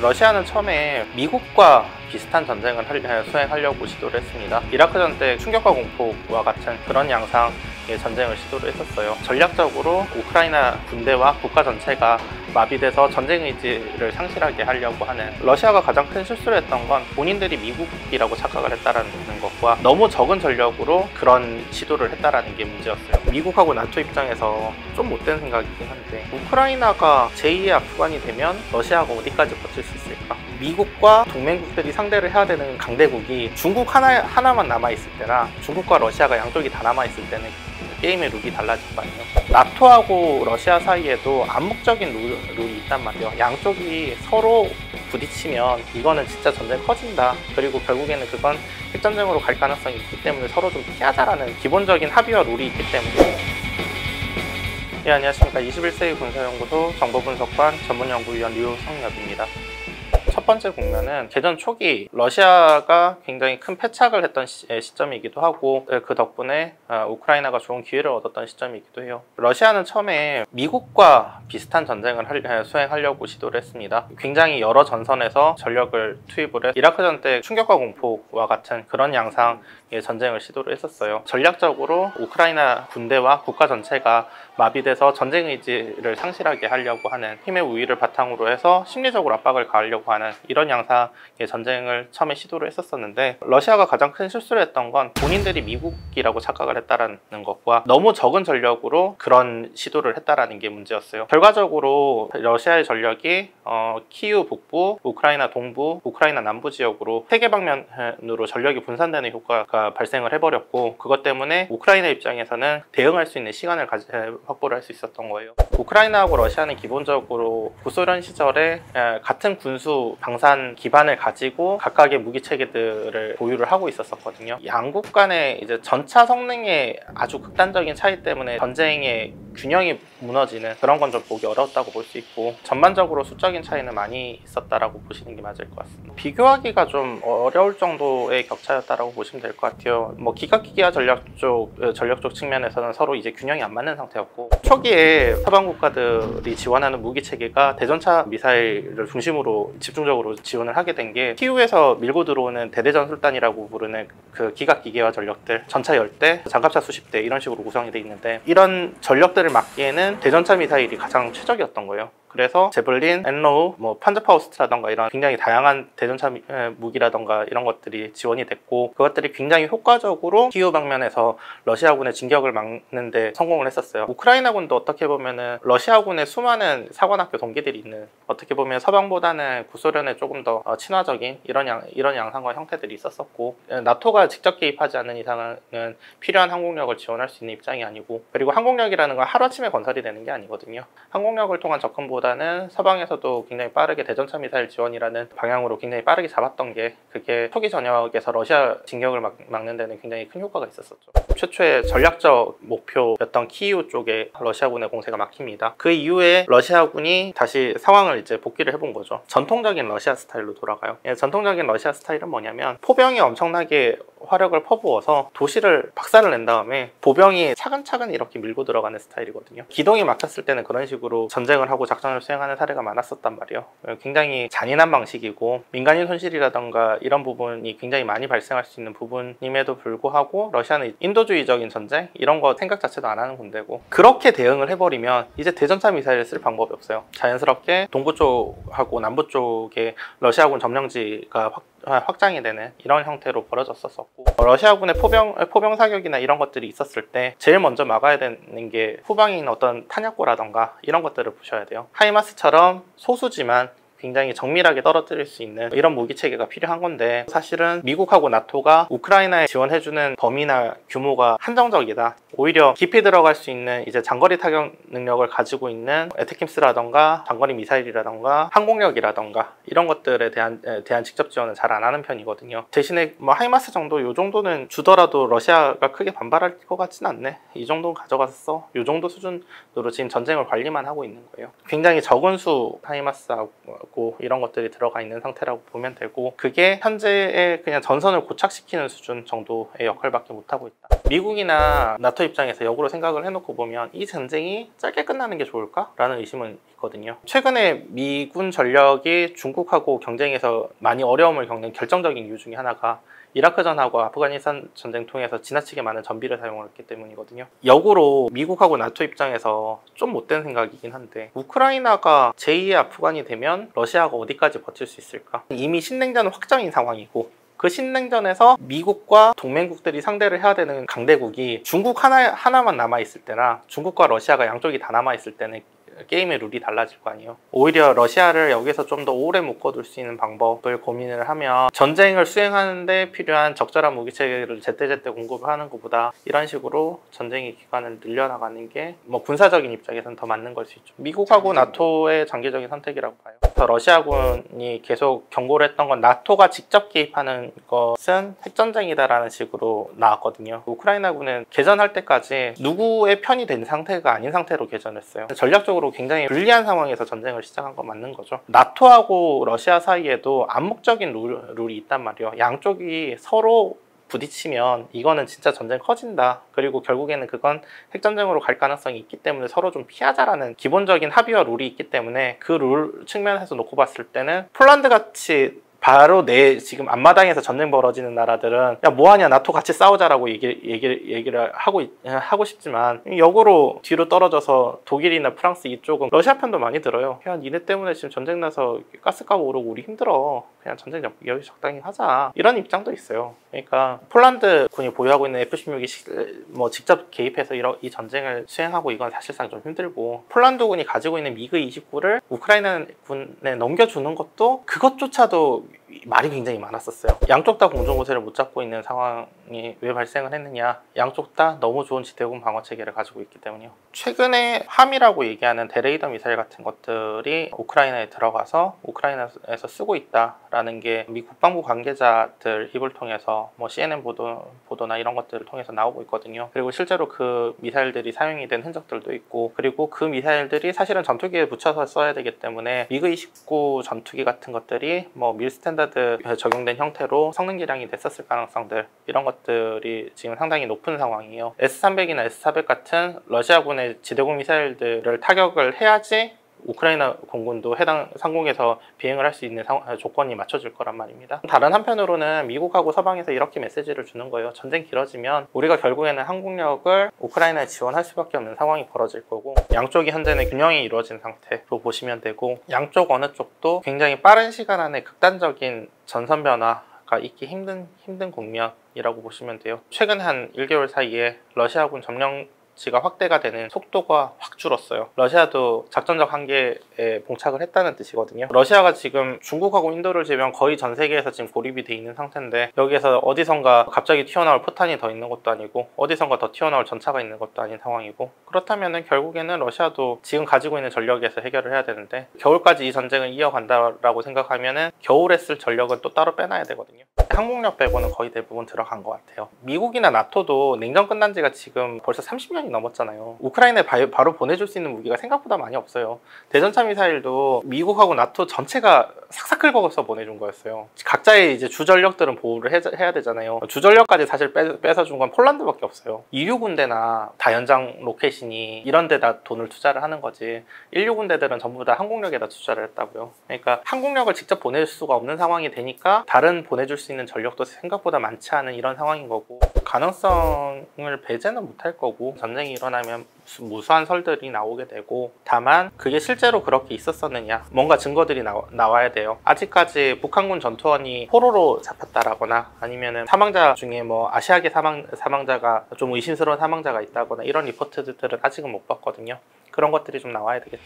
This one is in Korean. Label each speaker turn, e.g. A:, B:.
A: 러시아는 처음에 미국과 비슷한 전쟁을 수행하려고 시도를 했습니다. 이라크전 때 충격과 공포와 같은 그런 양상의 전쟁을 시도를 했었어요. 전략적으로 우크라이나 군대와 국가 전체가 마비돼서 전쟁 의지를 상실하게 하려고 하는, 러시아가 가장 큰 실수를 했던 건 본인들이 미국이라고 착각을 했다는 것과 너무 적은 전력으로 그런 시도를 했다는 게 문제였어요. 미국하고 나토 입장에서 좀 못된 생각이긴 한데, 우크라이나가 제2의 아프간이 되면 러시아가 어디까지 버틸 수 있을까? 미국과 동맹국들이 상대를 해야 되는 강대국이 중국 하나만 남아있을 때나 중국과 러시아가 양쪽이 다 남아있을 때는 게임의 룰이 달라질 거 아니에요. 나토하고 러시아 사이에도 암묵적인 룰이 있단 말이에요. 양쪽이 서로 부딪히면 이거는 진짜 전쟁 커진다. 그리고 결국에는 그건 핵전쟁으로 갈 가능성이 있기 때문에 서로 좀 피하자라는 기본적인 합의와 룰이 있기 때문에. 예, 안녕하십니까. 21세기 군사연구소 정보분석관 전문연구위원 류성엽입니다. 첫 번째 국면은 개전 초기 러시아가 굉장히 큰 패착을 했던 시점이기도 하고, 그 덕분에 우크라이나가 좋은 기회를 얻었던 시점이기도 해요. 러시아는 처음에 미국과 비슷한 전쟁을 수행하려고 시도를 했습니다. 굉장히 여러 전선에서 전력을 투입을 해 이라크전 때 충격과 공포와 같은 그런 양상의 전쟁을 시도를 했었어요. 전략적으로 우크라이나 군대와 국가 전체가 마비돼서 전쟁 의지를 상실하게 하려고 하는, 힘의 우위를 바탕으로 해서 심리적으로 압박을 가하려고 하는 이런 양상의 전쟁을 처음에 시도를 했었는데, 러시아가 가장 큰 실수를 했던 건 본인들이 미국이라고 착각을 했다는 것과 너무 적은 전력으로 그런 시도를 했다는 게 문제였어요. 결과적으로 러시아의 전력이 키이우 북부, 우크라이나 동부, 우크라이나 남부 지역으로 세 개 방면으로 전력이 분산되는 효과가 발생을 해버렸고, 그것 때문에 우크라이나 입장에서는 대응할 수 있는 시간을 확보를 할 수 있었던 거예요. 우크라이나하고 러시아는 기본적으로 구소련 시절에 같은 군수 방산 기반을 가지고 각각의 무기 체계들을 보유를 하고 있었거든요. 양국 간의 이제 전차 성능의 아주 극단적인 차이 때문에 전쟁의 균형이 무너지는 그런 건 좀 보기 어려웠다고 볼 수 있고, 전반적으로 수적인 차이는 많이 있었다라고 보시는 게 맞을 것 같습니다. 비교하기가 좀 어려울 정도의 격차였다라고 보시면 될 것 같아요. 뭐 기갑기기와 전력 쪽 측면에서는 서로 이제 균형이 안 맞는 상태였고, 초기에 서방 국가들이 지원하는 무기 체계가 대전차 미사일을 중심으로 집중적으로 지원을 하게 된 게, 키우에서 밀고 들어오는 대대전 술단이라고 부르는 그 기갑기계와 전력들, 전차 10대, 장갑차 수십 대 이런 식으로 구성이 돼 있는데, 이런 전력들을 막기에는 대전차 미사일이 가장 최적이었던 거예요. 그래서 제블린, 엔로우, 판저파우스트라던가 이런 굉장히 다양한 대전차 무기라던가 이런 것들이 지원이 됐고, 그것들이 굉장히 효과적으로 키이우 방면에서 러시아군의 진격을 막는 데 성공을 했었어요. 우크라이나군도 어떻게 보면은 러시아군의 수많은 사관학교 동기들이 있는, 어떻게 보면 서방보다는 구소련에 조금 더 친화적인 이런 양상과 형태들이 있었었고, 나토가 직접 개입하지 않는 이상은 필요한 항공력을 지원할 수 있는 입장이 아니고, 그리고 항공력이라는 건 하루아침에 건설이 되는 게 아니거든요. 항공력을 통한 접근보다는 서방에서도 굉장히 빠르게 대전차 미사일 지원이라는 방향으로 굉장히 빠르게 잡았던 게, 그게 초기 전역에서 러시아 진격을 막는 데는 굉장히 큰 효과가 있었었죠. 최초의 전략적 목표였던 키이우 쪽에 러시아군의 공세가 막힙니다. 그 이후에 러시아군이 다시 상황을 이제 복귀를 해본 거죠. 전통적인 러시아 스타일로 돌아가요. 전통적인 러시아 스타일은 뭐냐면, 포병이 엄청나게 화력을 퍼부어서 도시를 박살을 낸 다음에 보병이 차근차근 이렇게 밀고 들어가는 스타일이거든요. 기동이 막혔을 때는 그런 식으로 전쟁을 하고 작전을 수행하는 사례가 많았었단 말이에요. 굉장히 잔인한 방식이고 민간인 손실이라던가 이런 부분이 굉장히 많이 발생할 수 있는 부분임에도 불구하고, 러시아는 인도주의적인 전쟁 이런 거 생각 자체도 안 하는 군대고, 그렇게 대응을 해버리면 이제 대전차 미사일을 쓸 방법이 없어요. 자연스럽게 동부 쪽하고 남부 쪽에 러시아군 점령지가 확장이 되는 이런 형태로 벌어졌었고, 러시아군의 포병 사격이나 이런 것들이 있었을 때 제일 먼저 막아야 되는 게 후방에 있는 어떤 탄약고라던가 이런 것들을 보셔야 돼요. 하이마스처럼 소수지만 굉장히 정밀하게 떨어뜨릴 수 있는 이런 무기 체계가 필요한 건데, 사실은 미국하고 나토가 우크라이나에 지원해주는 범위나 규모가 한정적이다. 오히려 깊이 들어갈 수 있는 이제 장거리 타격 능력을 가지고 있는 에테킴스라던가 장거리 미사일이라던가 항공력이라던가 이런 것들에 대한 직접 지원은 잘 안 하는 편이거든요. 대신에 하이마스 정도, 요 정도는 주더라도 러시아가 크게 반발할 것 같진 않네, 이 정도 가져가서 요 정도 수준으로 지금 전쟁을 관리만 하고 있는 거예요. 굉장히 적은 수 하이마스하고 있고 이런 것들이 들어가 있는 상태라고 보면 되고, 그게 현재의 그냥 전선을 고착시키는 수준 정도의 역할밖에 못하고 있다. 미국이나 나토 입장에서 역으로 생각을 해놓고 보면 이 전쟁이 짧게 끝나는 게 좋을까? 라는 의심은 있거든요. 최근에 미군 전력이 중국하고 경쟁에서 많이 어려움을 겪는 결정적인 이유 중에 하나가 이라크전하고 아프가니스탄 전쟁 통해서 지나치게 많은 전비를 사용했기 때문이거든요. 역으로 미국하고 나토 입장에서 좀 못된 생각이긴 한데, 우크라이나가 제2의 아프간이 되면 러시아가 어디까지 버틸 수 있을까? 이미 신냉전은 확정인 상황이고, 그 신냉전에서 미국과 동맹국들이 상대를 해야 되는 강대국이 중국 하나만 남아있을 때나 중국과 러시아가 양쪽이 다 남아있을 때는 게임의 룰이 달라질 거 아니에요. 오히려 러시아를 여기서 좀 더 오래 묶어둘 수 있는 방법을 고민을 하면, 전쟁을 수행하는데 필요한 적절한 무기체계를 제때제때 공급을 하는 것보다 이런 식으로 전쟁의 기간을 늘려나가는 게 뭐 군사적인 입장에서는 더 맞는 걸 수 있죠. 미국하고 나토의 장기적인 선택이라고 봐요. 그래서 러시아군이 계속 경고를 했던 건 나토가 직접 개입하는 것은 핵전쟁이다라는 식으로 나왔거든요. 우크라이나군은 개전할 때까지 누구의 편이 된 상태가 아닌 상태로 개전했어요. 전략적으로 굉장히 불리한 상황에서 전쟁을 시작한 건 맞는 거죠. 나토하고 러시아 사이에도 암묵적인 룰이 있단 말이에요. 양쪽이 서로 부딪히면 이거는 진짜 전쟁 커진다. 그리고 결국에는 그건 핵전쟁으로 갈 가능성이 있기 때문에 서로 좀 피하자라는 기본적인 합의와 룰이 있기 때문에, 그 룰 측면에서 놓고 봤을 때는 폴란드 같이 바로 내 지금 앞마당에서 전쟁 벌어지는 나라들은 야 뭐하냐 나토 같이 싸우자라고 얘기를 하고 싶지만, 역으로 뒤로 떨어져서 독일이나 프랑스 이쪽은 러시아 편도 많이 들어요. 야 니네 때문에 지금 전쟁 나서 가스값 오르고 우리 힘들어. 그냥 전쟁 여기 적당히 하자. 이런 입장도 있어요. 그러니까 폴란드 군이 보유하고 있는 F-16이 뭐 직접 개입해서 이 전쟁을 수행하고 이건 사실상 좀 힘들고, 폴란드 군이 가지고 있는 미그 29를 우크라이나 군에 넘겨주는 것도 그것조차도 말이 굉장히 많았었어요. 양쪽 다 공중고세를 못 잡고 있는 상황이 왜 발생을 했느냐, 양쪽 다 너무 좋은 지대공 방어 체계를 가지고 있기 때문이요. 최근에 함이라고 얘기하는 대레이더 미사일 같은 것들이 우크라이나에 들어가서 우크라이나에서 쓰고 있다라는 게 미 국방부 관계자들 입을 통해서 뭐 CNN 보도나 이런 것들을 통해서 나오고 있거든요. 그리고 실제로 그 미사일들이 사용이 된 흔적들도 있고, 그리고 그 미사일들이 사실은 전투기에 붙여서 써야 되기 때문에 미그 29 전투기 같은 것들이 뭐 밀 스탠다드 적용된 형태로 성능 개량이 됐었을 가능성들, 이런 것들이 지금 상당히 높은 상황이에요. S-300이나 S-400 같은 러시아군의 지대공 미사일들을 타격을 해야지 우크라이나 공군도 해당 상공에서 비행을 할 수 있는 조건이 맞춰질 거란 말입니다. 다른 한편으로는 미국하고 서방에서 이렇게 메시지를 주는 거예요. 전쟁 길어지면 우리가 결국에는 항공력을 우크라이나에 지원할 수밖에 없는 상황이 벌어질 거고, 양쪽이 현재는 균형이 이루어진 상태로 보시면 되고, 양쪽 어느 쪽도 굉장히 빠른 시간 안에 극단적인 전선 변화가 있기 힘든 국면이라고 보시면 돼요. 최근 한 1개월 사이에 러시아군 점령지가 확대가 되는 속도가 확 줄었어요. 러시아도 작전적 한계에 봉착을 했다는 뜻이거든요. 러시아가 지금 중국하고 인도를 제외한 거의 전 세계에서 지금 고립이 돼 있는 상태인데, 여기에서 어디선가 갑자기 튀어나올 포탄이 더 있는 것도 아니고 어디선가 더 튀어나올 전차가 있는 것도 아닌 상황이고, 그렇다면 결국에는 러시아도 지금 가지고 있는 전력에서 해결을 해야 되는데, 겨울까지 이 전쟁을 이어간다라고 생각하면 겨울에 쓸 전력은 또 따로 빼놔야 되거든요. 항공력 빼고는 거의 대부분 들어간 것 같아요. 미국이나 나토도 냉전 끝난 지가 지금 벌써 30년이 넘었잖아요. 우크라이나에 바로 보내줄 수 있는 무기가 생각보다 많이 없어요. 대전차 미사일도 미국하고 나토 전체가 싹싹 긁어서 보내준 거였어요. 각자의 이제 주전력들은 보호를 해야 되잖아요. 주전력까지 사실 뺏어준 건 폴란드밖에 없어요. 2류 군대나 다연장 로켓이니 이런 데다 돈을 투자를 하는 거지, 1류 군대들은 전부 다 항공력에다 투자를 했다고요. 그러니까 항공력을 직접 보낼 수가 없는 상황이 되니까 다른 보내줄 수 있는 전력도 생각보다 많지 않은 이런 상황인 거고, 가능성을 배제는 못할 거고, 전쟁이 일어나면 무수한 설들이 나오게 되고, 다만 그게 실제로 그렇게 있었었느냐, 뭔가 증거들이 나와야 돼요. 아직까지 북한군 전투원이 포로로 잡혔다라거나, 아니면은 사망자 중에 뭐 아시아계 사망자가 좀 의심스러운 사망자가 있다거나 이런 리포트들은 아직은 못 봤거든요. 그런 것들이 좀 나와야 되겠죠.